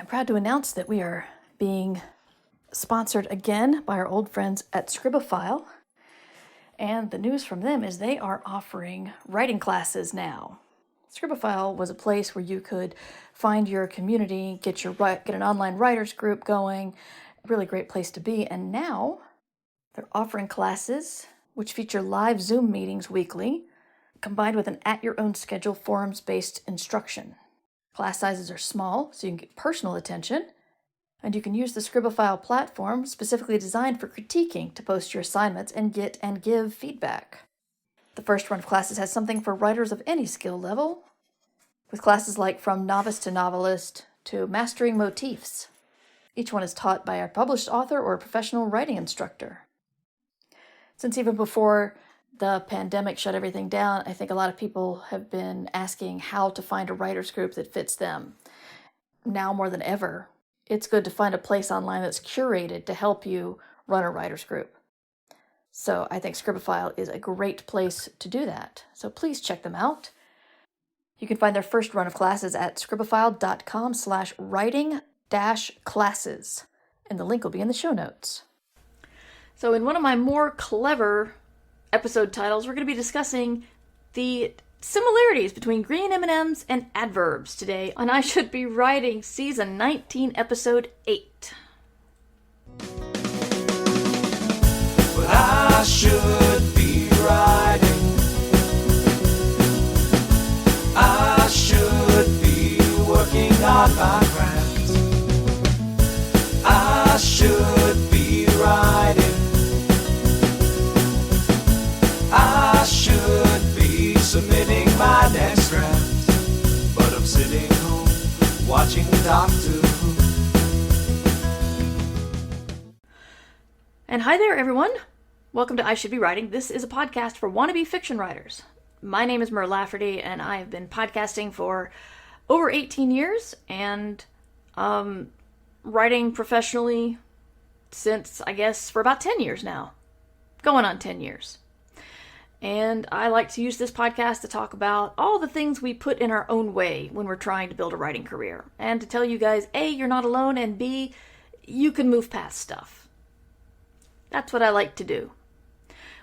I'm proud to announce that we are being sponsored again by our old friends at Scribophile. And the news from them is they are offering writing classes now. Scribophile was a place where you could find your community, get an online writers group going, a really great place to be. And now they're offering classes which feature live Zoom meetings weekly, combined with an at-your-own-schedule forums-based instruction. Class sizes are small, so you can get personal attention, and you can use the Scribophile platform specifically designed for critiquing to post your assignments and get and give feedback. The first run of classes has something for writers of any skill level, with classes like From Novice to Novelist to Mastering Motifs. Each one is taught by a published author or a professional writing instructor. Since even before the pandemic shut everything down, I think a lot of people have been asking how to find a writers group that fits them. Now more than ever, it's good to find a place online that's curated to help you run a writers group. So I think Scribophile is a great place to do that. So please check them out. You can find their first run of classes at scribophile.com/writing-classes, and the link will be in the show notes. So in one of my more clever episode titles, we're going to be discussing the similarities between green M&Ms and adverbs today on I Should Be Writing Season 19, Episode 8. But I should be writing. I should be working on my craft. I should be writing. I should be submitting my next draft, but I'm sitting home watching Doctor Who. And hi there, everyone. Welcome to I Should Be Writing. This is a podcast for wannabe fiction writers. My name is Mer Lafferty, and I have been podcasting for over 18 years and writing professionally since, I guess, for about 10 years now. Going on 10 years. And I like to use this podcast to talk about all the things we put in our own way when we're trying to build a writing career. And to tell you guys, A, you're not alone, and B, you can move past stuff. That's what I like to do.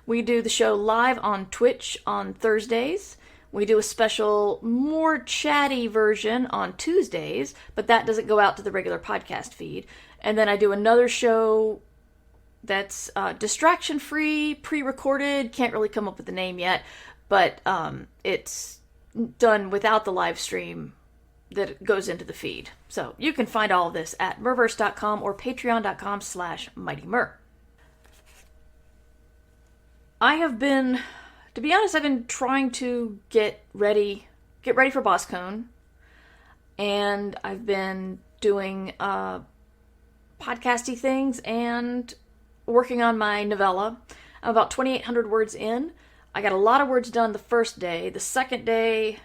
We do the show live on Twitch on Thursdays. We do a special, more chatty version on Tuesdays, but that doesn't go out to the regular podcast feed. And then I do another show that's distraction-free, pre-recorded, can't really come up with the name yet, but it's done without the live stream that goes into the feed. So you can find all of this at merverse.com or patreon.com/mightymer. I've been trying to get ready for BossCon, and I've been doing podcasty things and working on my novella. I'm about 2,800 words in. I got a lot of words done the first day. The second day,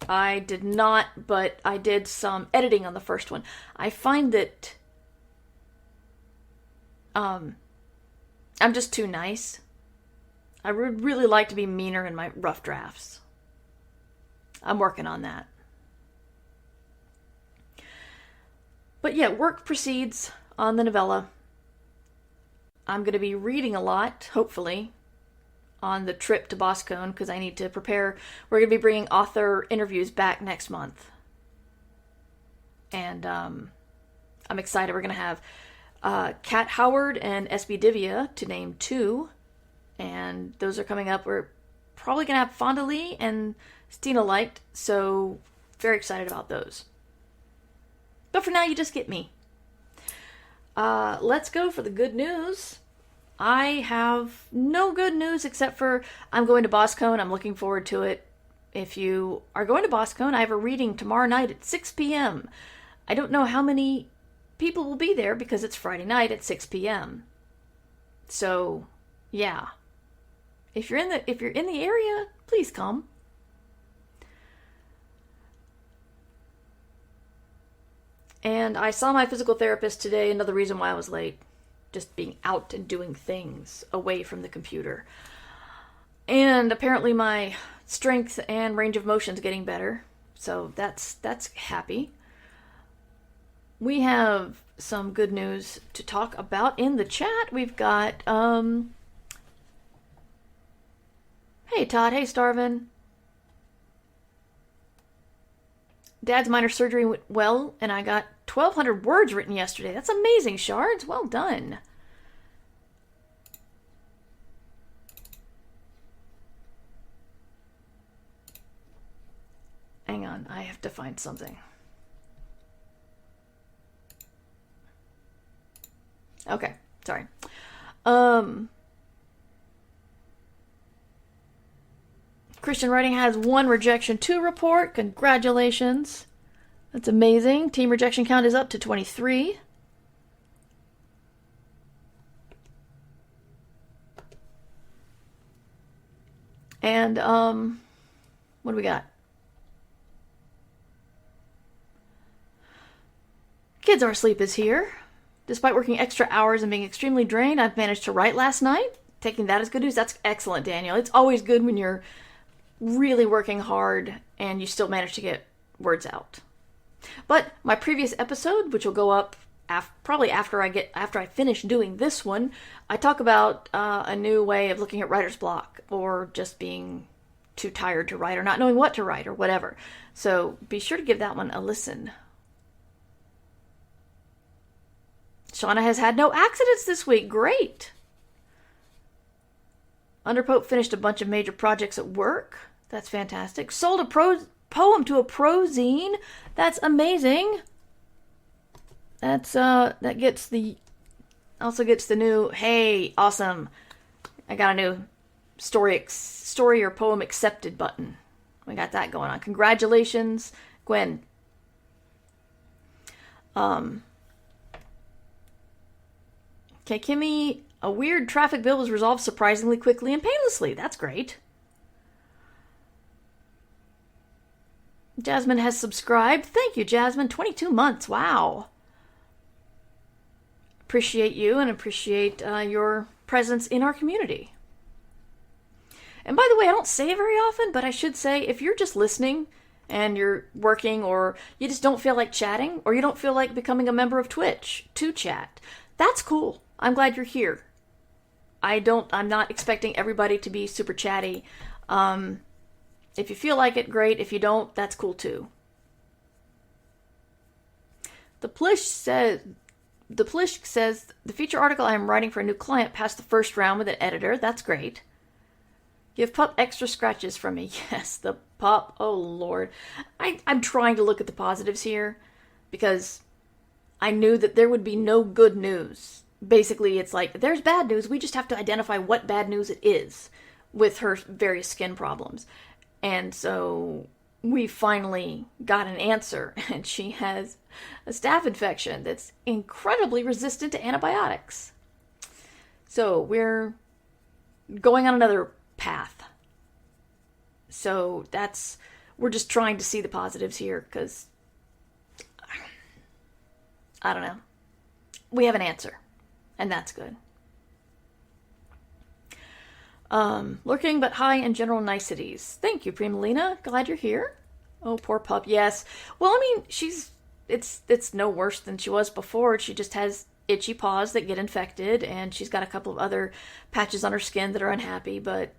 I did not, but I did some editing on the first one. I find that I'm just too nice. I would really like to be meaner in my rough drafts. I'm working on that. But yeah, work proceeds on the novella. I'm going to be reading a lot, hopefully, on the trip to BossCon, because I need to prepare. We're going to be bringing author interviews back next month. And I'm excited. We're going to have Kat Howard and ISBW, to name two. And those are coming up. We're probably going to have Fonda Lee and Stina Light, so very excited about those. But for now, you just get me. Let's go for the good news. I have no good news except for I'm going to BossCon. I'm looking forward to it. If you are going to BossCon, I have a reading tomorrow night at 6 p.m. I don't know how many people will be there because it's Friday night at 6 p.m. So, yeah. If you're in the area, please come. And I saw my physical therapist today, another reason why I was late. Just being out and doing things away from the computer. And apparently my strength and range of motion is getting better. So that's happy. we have some good news to talk about in the chat. We've got, hey Todd, hey Starvin. Dad's minor surgery went well, and I got 1,200 words written yesterday. That's amazing, Shards. Well done. Hang on, I have to find something. Okay, sorry. Christian Writing has 1 Rejection 2 report. Congratulations. That's amazing. Team rejection count is up to 23. And, what do we got? Kids Are Asleep is here. Despite working extra hours and being extremely drained, I've managed to write last night. Taking that as good news. That's excellent, Daniel. It's always good when you're really working hard and you still manage to get words out. But my previous episode, which will go up probably after I finish doing this one, I talk about a new way of looking at writer's block, or just being too tired to write, or not knowing what to write, or whatever. So be sure to give that one a listen. Shauna has had no accidents this week. Great. Underpope finished a bunch of major projects at work. That's fantastic. Sold a poem to a prozine. That's amazing. That's that gets the new, hey, awesome, I got a new story or poem accepted button. We got that going on. Congratulations, Gwen. Okay, Kimmy, a weird traffic bill was resolved surprisingly quickly and painlessly. That's great. Jasmine has subscribed. Thank you, Jasmine. 22 months. Wow. Appreciate you and appreciate your presence in our community. And by the way, I don't say it very often, but I should say, if you're just listening and you're working, or you just don't feel like chatting, or you don't feel like becoming a member of Twitch to chat, that's cool. I'm glad you're here. I'm not expecting everybody to be super chatty. If you feel like it, great. If you don't, that's cool too. The Plish says, the feature article I am writing for a new client passed the first round with an editor. That's great. Give pup extra scratches from me. Yes, the pup. Oh, Lord. I'm trying to look at the positives here, because I knew that there would be no good news. Basically, it's like, there's bad news. We just have to identify what bad news it is with her various skin problems. And so we finally got an answer, and she has a staph infection that's incredibly resistant to antibiotics. So we're going on another path. So we're just trying to see the positives here, because I don't know. We have an answer, and that's good. Lurking but high in general niceties. Thank you, Primalina. Glad you're here. Oh, poor pup. Yes. Well, I mean, it's no worse than she was before. She just has itchy paws that get infected, and she's got a couple of other patches on her skin that are unhappy. But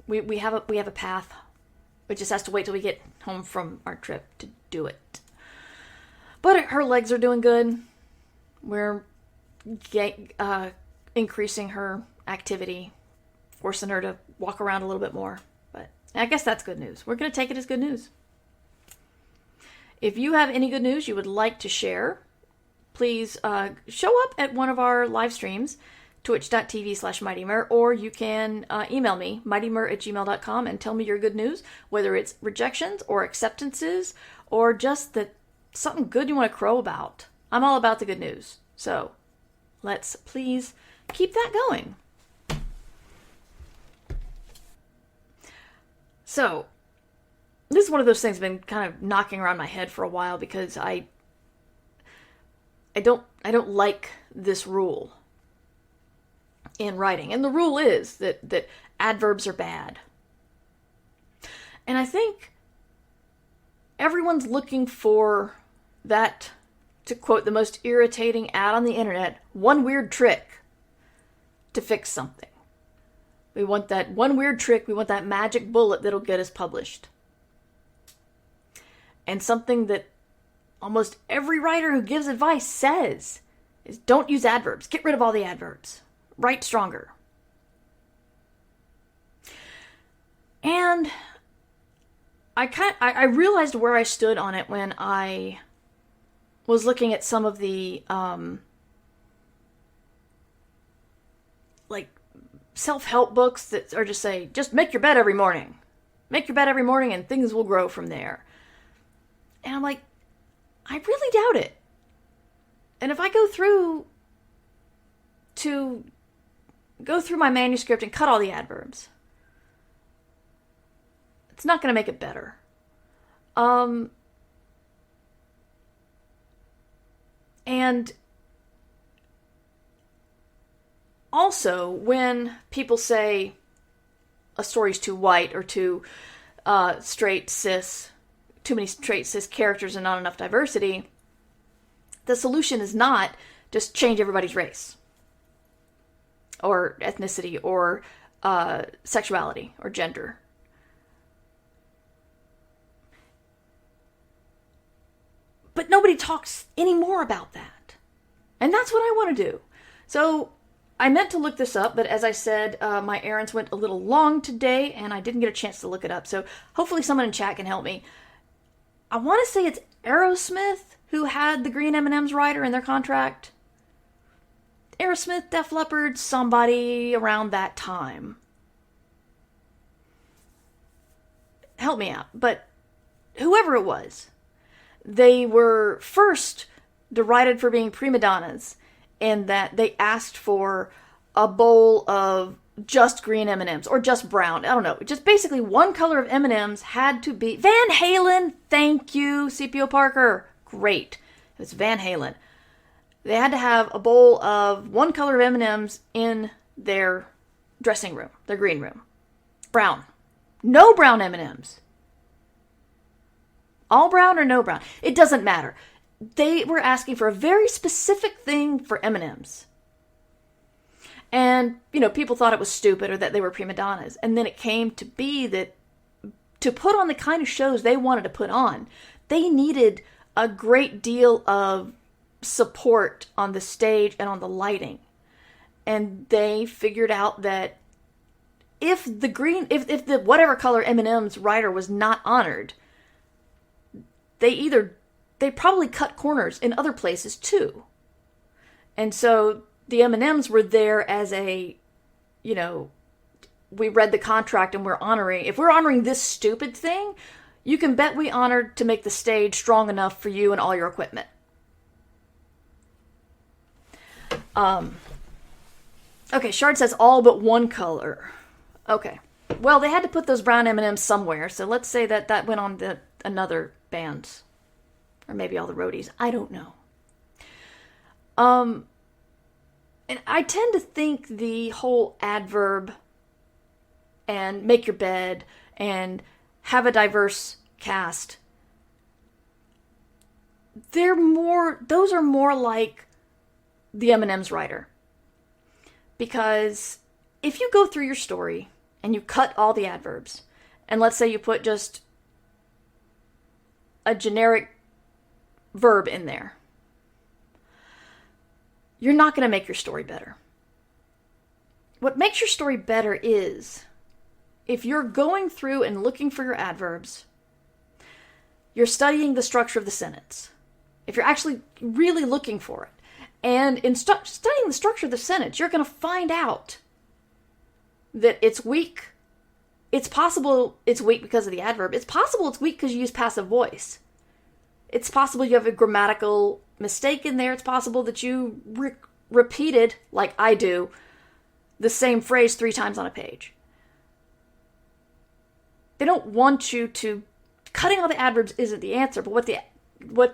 we have a path. We just has to wait till we get home from our trip to do it. But her legs are doing good. We're increasing her activity, forcing her to walk around a little bit more. But I guess that's good news. We're going to take it as good news. If you have any good news you would like to share, please show up at one of our live streams, twitch.tv/MightyMur, or you can email me, mightymur@gmail.com, and tell me your good news, whether it's rejections or acceptances, or just something good you want to crow about. I'm all about the good news. So let's please keep that going. So, this is one of those things that's been kind of knocking around my head for a while, because I don't like this rule in writing. And the rule is that adverbs are bad. And I think everyone's looking for that to quote the most irritating ad on the internet, one weird trick to fix something. We want that one weird trick. We want that magic bullet that'll get us published. And something that almost every writer who gives advice says is don't use adverbs. Get rid of all the adverbs. Write stronger. And I realized where I stood on it when I was looking at some of the self-help books that are just make your bed every morning. Make your bed every morning and things will grow from there. And I'm like, I really doubt it. And if I go through my manuscript and cut all the adverbs, it's not going to make it better. And also, when people say a story's too white or too straight cis, too many straight cis characters and not enough diversity, the solution is not just change everybody's race or ethnicity or sexuality or gender. But nobody talks anymore about that. And that's what I want to do. So I meant to look this up, but as I said, my errands went a little long today and I didn't get a chance to look it up. So hopefully someone in chat can help me. I want to say it's Aerosmith who had the green M&M's writer in their contract. Aerosmith, Def Leppard, somebody around that time. Help me out. But whoever it was, they were first derided for being prima donnas in that they asked for a bowl of just green M&Ms or just brown. I don't know. Just basically one color of M&Ms had to be Van Halen. Thank you, CPO Parker. Great. It was Van Halen. They had to have a bowl of one color of M&Ms in their dressing room, their green room. Brown. No brown M&Ms. All brown or no brown. It doesn't matter. They were asking for a very specific thing for M&Ms. And, people thought it was stupid or that they were prima donnas. And then it came to be that to put on the kind of shows they wanted to put on, they needed a great deal of support on the stage and on the lighting. And they figured out that if the whatever color M&M's writer was not honored, they probably cut corners in other places too. And so the M&Ms were there as we read the contract and if we're honoring this stupid thing, you can bet we honored to make the stage strong enough for you and all your equipment. Okay, Shard says all but one color. Okay. Well, they had to put those brown M&Ms somewhere, so let's say that went on to another band. Or maybe all the roadies. I don't know. And I tend to think the whole adverb and make your bed and have a diverse cast, those are more like the M&M's writer. Because if you go through your story and you cut all the adverbs, and let's say you put just a generic verb in there, you're not going to make your story better. What makes your story better is if you're going through and looking for your adverbs, you're studying the structure of the sentence. If you're actually really looking for it, and in studying the structure of the sentence, you're going to find out that it's weak. It's possible it's weak because of the adverb. It's possible it's weak because you use passive voice. It's possible you have a grammatical mistake in there. It's possible that you repeated, like I do, the same phrase 3 times on a page. They don't want you to... Cutting all the adverbs isn't the answer, but what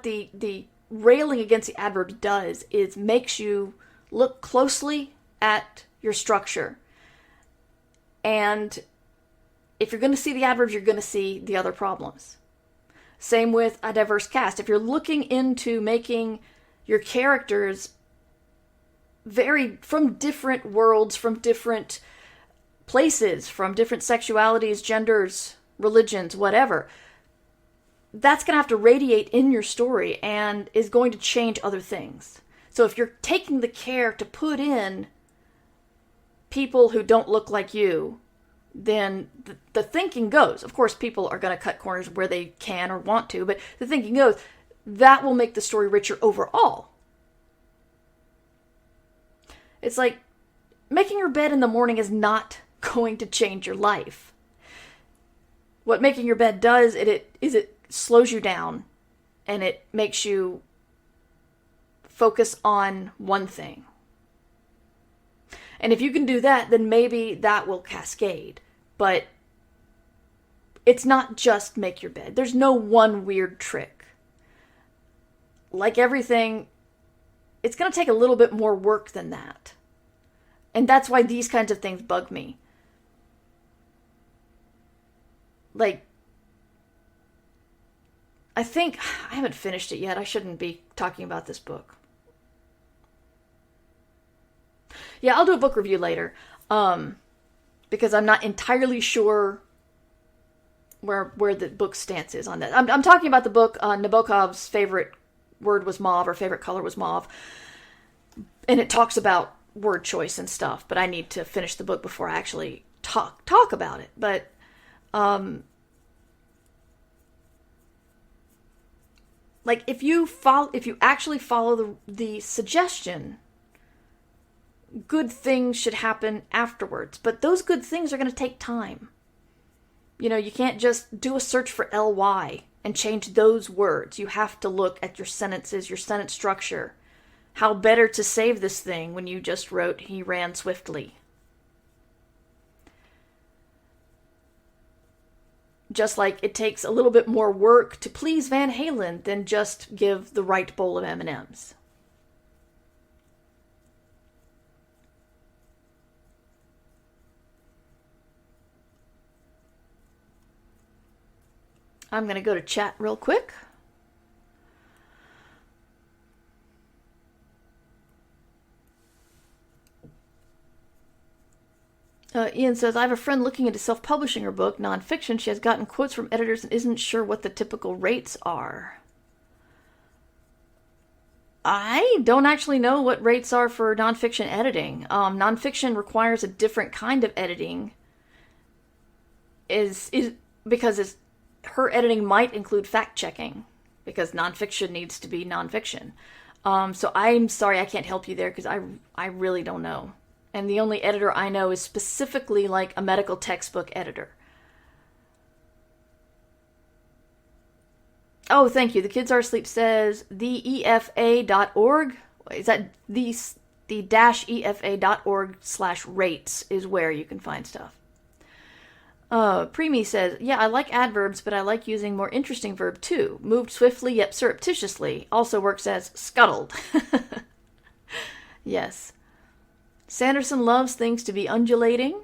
the railing against the adverbs does is makes you look closely at your structure. And if you're going to see the adverbs, you're going to see the other problems. Same with a diverse cast. If you're looking into making your characters vary from different worlds, from different places, from different sexualities, genders, religions, whatever. That's going to have to radiate in your story and is going to change other things. So if you're taking the care to put in people who don't look like you, then the thinking goes. Of course, people are going to cut corners where they can or want to, but the thinking goes, that will make the story richer overall. It's like making your bed in the morning is not going to change your life. What making your bed does, it slows you down and it makes you focus on one thing. And if you can do that, then maybe that will cascade. But it's not just make your bed. There's no one weird trick. Like everything, it's going to take a little bit more work than that. And that's why these kinds of things bug me. Like, I think, I haven't finished it yet. I shouldn't be talking about this book. Yeah, I'll do a book review later. Because I'm not entirely sure where the book's stance is on that. I'm talking about the book, Nabokov's favorite word was mauve, or favorite color was mauve. And it talks about word choice and stuff, but I need to finish the book before I actually talk about it. But, like, if you actually follow the suggestion, good things should happen afterwards. But those good things are going to take time. You know, you can't just do a search for ly and change those words. You have to look at your sentences, your sentence structure. How better to save this thing when you just wrote, he ran swiftly. Just like it takes a little bit more work to please Van Halen than just give the right bowl of M&Ms. I'm going to go to chat real quick. Ian says, I have a friend looking into self-publishing her book, nonfiction. She has gotten quotes from editors and isn't sure what the typical rates are. I don't actually know what rates are for nonfiction editing. Nonfiction requires a different kind of editing. Because her editing might include fact-checking, because nonfiction needs to be nonfiction. So I'm sorry I can't help you there, because I really don't know. And the only editor I know is specifically like a medical textbook editor. Oh, thank you. The Kids Are Asleep says theefa.org. Is that the -efa.org/rates is where you can find stuff. Preemie says, yeah, I like adverbs, but I like using more interesting verb too. Moved swiftly yet surreptitiously. Also works as scuttled. Yes. Sanderson loves things to be undulating.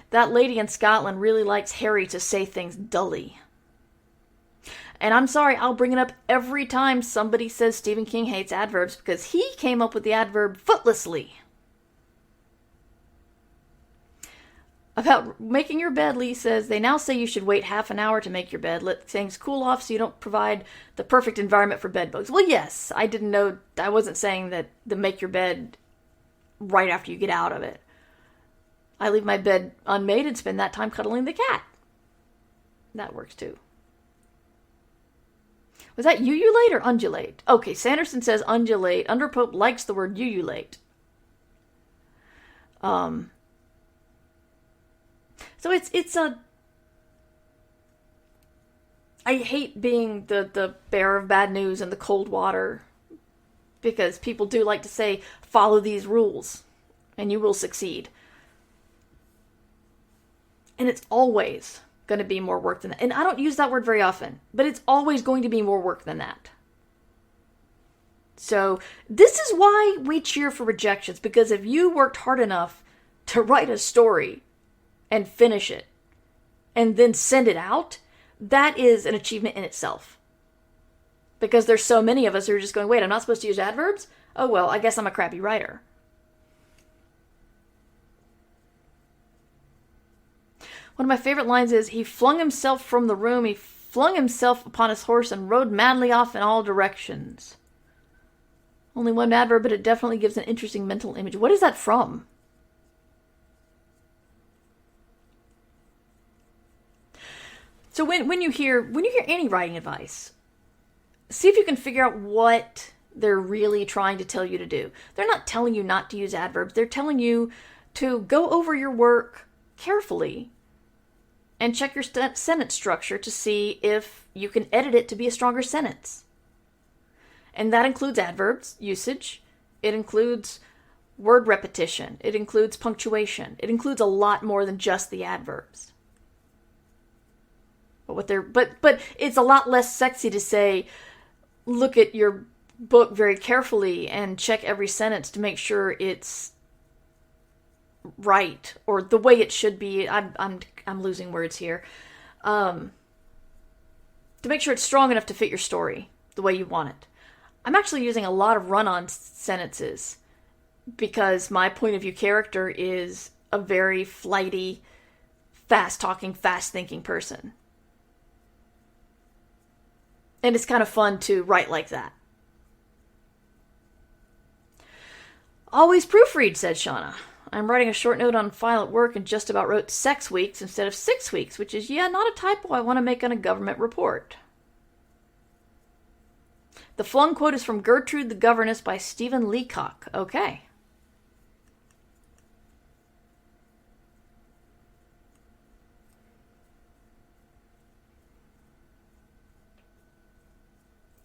That lady in Scotland really likes Harry to say things dully. And I'm sorry, I'll bring it up every time somebody says Stephen King hates adverbs, because he came up with the adverb footlessly. About making your bed, Lee says, they now say you should wait half an hour to make your bed. Let things cool off so you don't provide the perfect environment for bed bugs. Well, yes, I didn't know. I wasn't saying that the make your bed right after you get out of it. I leave my bed unmade and spend that time cuddling the cat. That works too. Was that ululate or undulate? Okay, Sanderson says undulate. Underpope likes the word ululate. So it's a... I hate being the bearer of bad news and the cold water, because people do like to say, follow these rules, and you will succeed. And it's always going to be more work than that. And I don't use that word very often, but it's always going to be more work than that. So this is why we cheer for rejections, because if you worked hard enough to write a story and finish it and then send it out, that is an achievement in itself. Because there's so many of us who are just going, wait, I'm not supposed to use adverbs? Oh, well, I guess I'm a crappy writer. One of my favorite lines is, he flung himself from the room, he flung himself upon his horse and rode madly off in all directions. Only one adverb, but it definitely gives an interesting mental image. What is that from? So when you hear any writing advice, see if you can figure out what they're really trying to tell you to do. They're not telling you not to use adverbs. They're telling you to go over your work carefully and check your sentence structure to see if you can edit it to be a stronger sentence. And that includes adverbs usage. It includes word repetition. It includes punctuation. It includes a lot more than just the adverbs. But it's a lot less sexy to say, look at your book very carefully and check every sentence to make sure it's right or the way it should be. I'm losing words here. To make sure it's strong enough to fit your story the way you want it. I'm actually using a lot of run-on sentences because my point of view character is a very flighty, fast-talking, fast-thinking person. And it's kind of fun to write like that. Always proofread, said Shauna. I'm writing a short note on file at work and just about wrote 6 weeks instead of 6 weeks, which is, not a typo I want to make on a government report. The flung quote is from Gertrude the Governess by Stephen Leacock. Okay.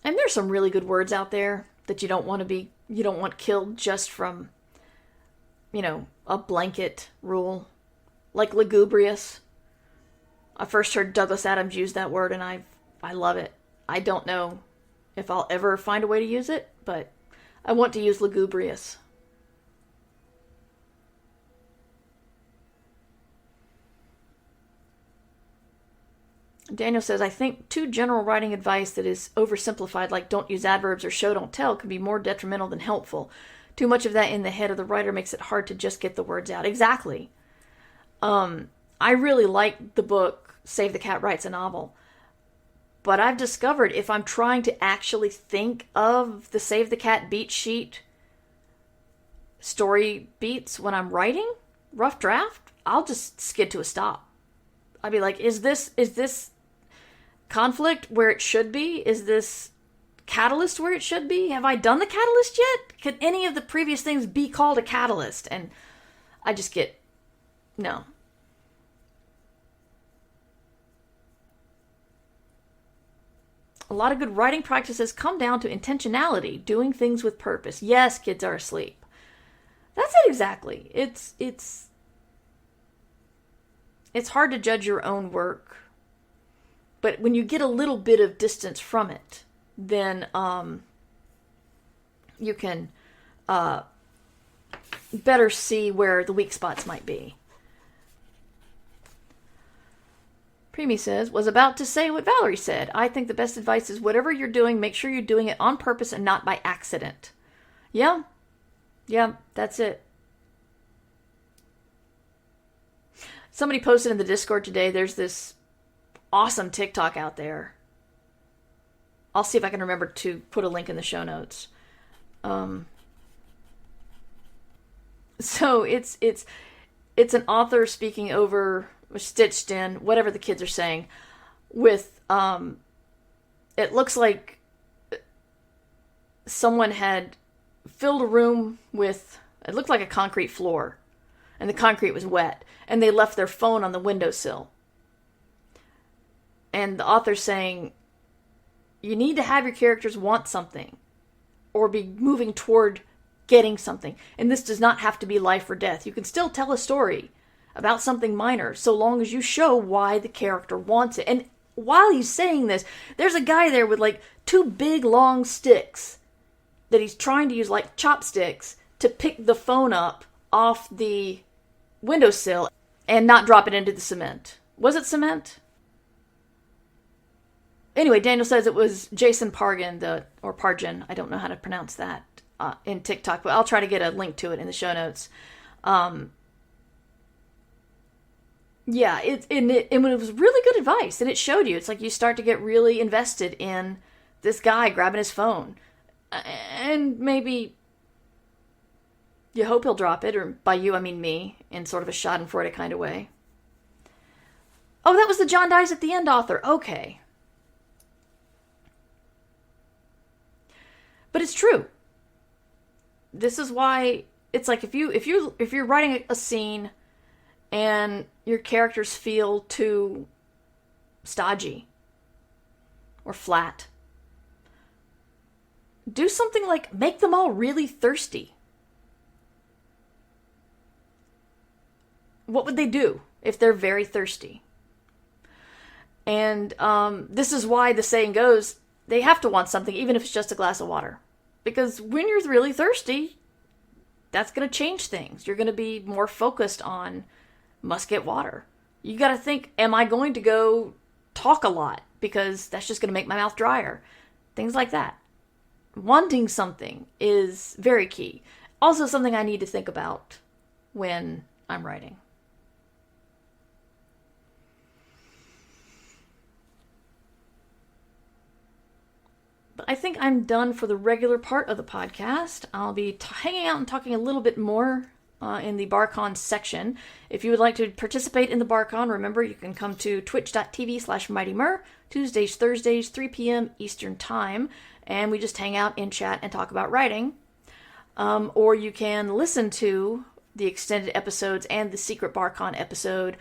And there's some really good words out there that you don't want killed just from, a blanket rule. Like lugubrious. I first heard Douglas Adams use that word and I love it. I don't know if I'll ever find a way to use it, but I want to use lugubrious. Daniel says, I think too general writing advice that is oversimplified, like don't use adverbs or show don't tell, can be more detrimental than helpful. Too much of that in the head of the writer makes it hard to just get the words out. Exactly. I really like the book Save the Cat Writes a Novel. But I've discovered if I'm trying to actually think of the Save the Cat beat sheet story beats when I'm writing, rough draft, I'll just skid to a stop. I'll be like, is this conflict where it should be? Is this catalyst where it should be? Have I done the catalyst yet? Could any of the previous things be called a catalyst? And I just get, no. A lot of good writing practices come down to intentionality, doing things with purpose. Yes, kids are asleep. That's it exactly. It's hard to judge your own work. But when you get a little bit of distance from it, then you can better see where the weak spots might be. Preemie says, was about to say what Valerie said. I think the best advice is whatever you're doing, make sure you're doing it on purpose and not by accident. Yeah, that's it. Somebody posted in the Discord today, there's this awesome TikTok out there. I'll see if I can remember to put a link in the show notes. So it's an author speaking over, stitched in, whatever the kids are saying, with, it looks like someone had filled a room with, it looked like a concrete floor, and the concrete was wet, and they left their phone on the windowsill. And the author's saying, you need to have your characters want something, or be moving toward getting something. And this does not have to be life or death. You can still tell a story about something minor, so long as you show why the character wants it. And while he's saying this, there's a guy there with like 2 big long sticks that he's trying to use like chopsticks to pick the phone up off the windowsill and not drop it into the cement. Was it cement? Anyway, Daniel says it was Jason Pargin, or Pargin, I don't know how to pronounce that, in TikTok, but I'll try to get a link to it in the show notes. Yeah, it was really good advice, and it showed you. It's like you start to get really invested in this guy grabbing his phone, and maybe you hope he'll drop it, or by you I mean me, in sort of a schadenfreude kind of way. Oh, that was the John Dies at the End author. Okay. But it's true. This is why it's like if you're writing a scene and your characters feel too stodgy or flat, do something like make them all really thirsty. What would they do if they're very thirsty? And this is why the saying goes, they have to want something, even if it's just a glass of water. Because when you're really thirsty, that's going to change things. You're going to be more focused on, must get water. You got to think, am I going to go talk a lot? Because that's just going to make my mouth drier. Things like that. Wanting something is very key. Also something I need to think about when I'm writing. But I think I'm done for the regular part of the podcast. I'll be hanging out and talking a little bit more in the BarCon section. If you would like to participate in the BarCon, remember you can come to twitch.tv/MightyMur, Tuesdays, Thursdays, 3 p.m. Eastern Time, and we just hang out and chat and talk about writing. Or you can listen to the extended episodes and the secret BarCon episode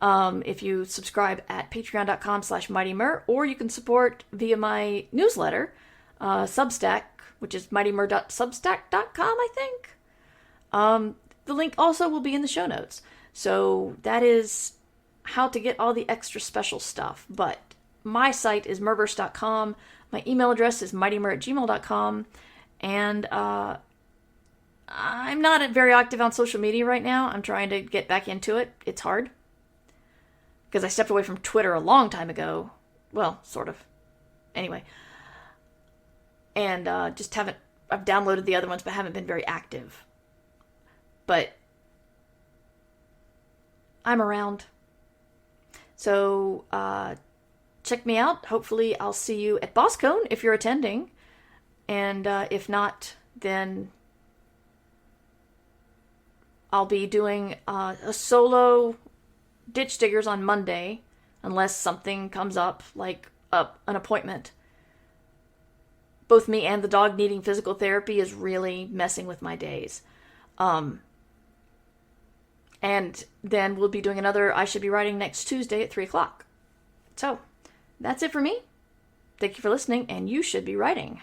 if you subscribe at patreon.com/MightyMur, or you can support via my newsletter, Substack, which is mightymur.substack.com, I think. The link also will be in the show notes. So that is how to get all the extra special stuff. But my site is murverse.com. My email address is mightymur@gmail.com. And I'm not very active on social media right now. I'm trying to get back into it. It's hard. Because I stepped away from Twitter a long time ago. Well, sort of. Anyway. And just haven't... I've downloaded the other ones, but haven't been very active. But I'm around. So check me out. Hopefully I'll see you at BossCon if you're attending. And if not, then I'll be doing a solo Ditch Diggers on Monday, unless something comes up, like an appointment. Both me and the dog needing physical therapy is really messing with my days. And then we'll be doing another I Should Be Writing next Tuesday at 3 o'clock. So, that's it for me. Thank you for listening, and you should be writing.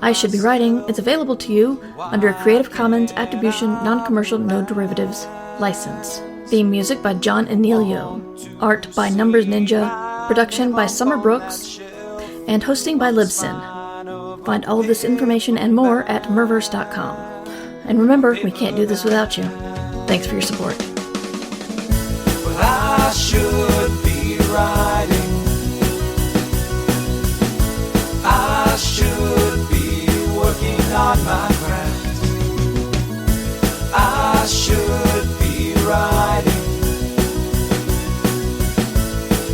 I Should Be Writing is available to you under a Creative Commons Attribution Non-Commercial No Derivatives license. Theme music by John Anelio. Art by Numbers Ninja. Production by Summer Brooks. And hosting by Libsyn. Find all of this information and more at murverse.com. And remember, we can't do this without you. Thanks for your support. Well, I should be writing. I should be working on my craft. I should be writing.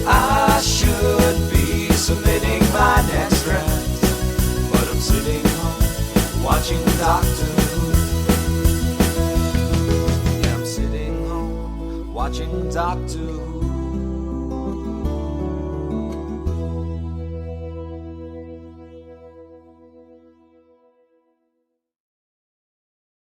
I should be submitting my next draft. But I'm sitting home watching Doctor Who. Yeah, I'm sitting home watching Doctor Who.